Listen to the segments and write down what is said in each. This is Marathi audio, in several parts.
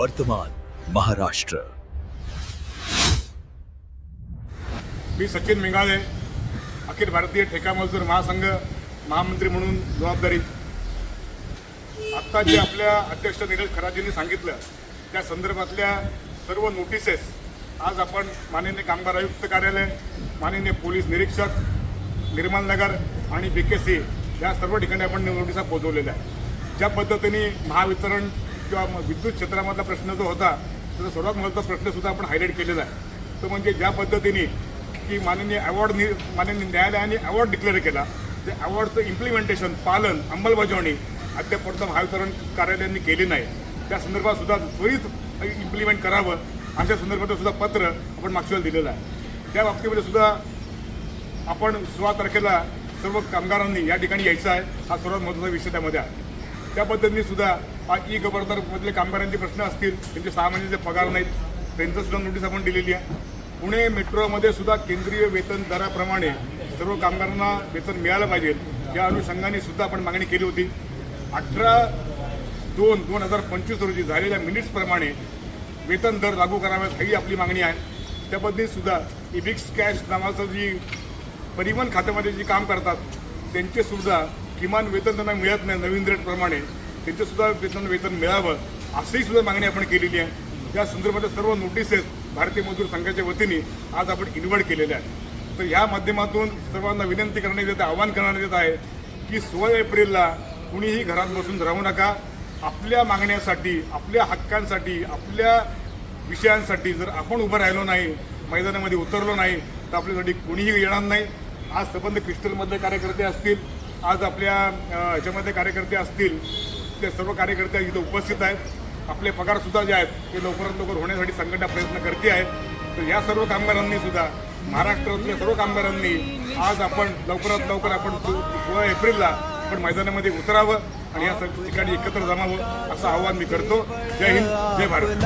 वर्तमान महाराष्ट्र। मी सचिन मिंगाळे, अखिल भारतीय ठेका मजदूर महासंघ महामंत्री म्हणून जबाबदारी। आत्ता जे आपल्या अध्यक्ष नीरज खराजींनी सांगितलं त्या संदर्भातल्या सर्व नोटिसेस आज आपण माननीय कामगार आयुक्त कार्यालय, माननीय पोलीस निरीक्षक, निर्मल नगर आणि BKC या सर्व ठिकाणी आपण नोटिसा पोहोचवलेल्या आहे। ज्या पद्धतीने महावितरण किंवा विद्युत क्षेत्रामधला प्रश्न जो होता त्याचा सर्वात महत्त्वाचा प्रश्नसुद्धा आपण हायलाईट केलेला आहे। तो म्हणजे ज्या पद्धतीने की माननीय न्यायालयाने अवॉर्ड डिक्लेअर केला, ते अवॉर्डचं इम्प्लिमेंटेशन, पालन, अंमलबजावणी अद्यापर्यंत महावितरण कार्यालयांनी केली नाही। त्या संदर्भात सुद्धा त्वरित इम्प्लिमेंट करावं अशा संदर्भात सुद्धा पत्र आपण मागच्या वेळेला दिलेलं आहे। त्या बाबतीमध्ये सुद्धा आपण 16 तारखेला सर्व कामगारांनी या ठिकाणी यायचं आहे, हा सर्वात महत्त्वाचा विषय त्यामध्ये आहे। त्या पद्धतीने सुद्धा ई-गव्हर्नरमधले कामगारांचे प्रश्न असतील, त्यांचे 6 महिन्याचे पगार नाहीत, त्यांचं सुद्धा नोटीस आपण दिलेली आहे। पुणे मेट्रोमध्ये सुद्धा केंद्रीय वेतन दराप्रमाणे सर्व कामगारांना वेतन मिळालं पाहिजे या अनुषंगाने सुद्धा आपण मागणी केली होती। 18/2/2025 रोजी झालेल्या मिनिट्सप्रमाणे वेतन दर लागू कराव्यात ही आपली मागणी आहे। त्या पद्धतीने सुद्धा इबिक्स कॅश नावाचं जी परिवहन खात्यामध्ये जे काम करतात त्यांचे सुद्धा किमान वेतन त्यांना मिळत नाही, नवीन रेटप्रमाणे त्यांचे सुद्धा वेतन मिळावं अशीही सुद्धा मागणी आपण केलेली आहे। या संदर्भातल्या सर्व नोटिसेस भारतीय मजदूर संघाच्या वतीने आज आपण इन्व्हर्ट केलेल्या आहेत। तर या माध्यमातून सर्वांना विनंती करण्यात येत आहे, आवाहन करण्यात येत आहे की 16 एप्रिलला कुणीही घरात बसून राहू नका। आपल्या मागण्यासाठी, आपल्या हक्कांसाठी, आपल्या विषयांसाठी जर आपण उभं राहिलो नाही, मैदानामध्ये उतरलो नाही तर आपल्यासाठी कुणीही येणार नाही। आज संबंध क्रिस्टलमधले कार्यकर्ते असतील, आज आपल्या ह्याच्यामध्ये कार्यकर्ते असतील, ते सर्व कार्यकर्ते इथं उपस्थित आहेत। आपले पगारसुद्धा जे आहेत ते लवकरात लवकर होण्यासाठी संघटना प्रयत्न करते आहे। तर या सर्व कामगारांनी सुद्धा, महाराष्ट्रातल्या सर्व कामगारांनी आज आपण लवकरात लवकर आपण 16 एप्रिलला आपण मैदानामध्ये उतरावं आणि या सर्व ठिकाणी एकत्र जमावं असं आवाहन मी करतो। जय हिंद, जय भारत।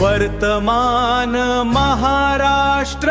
वर्तमान महाराष्ट्र।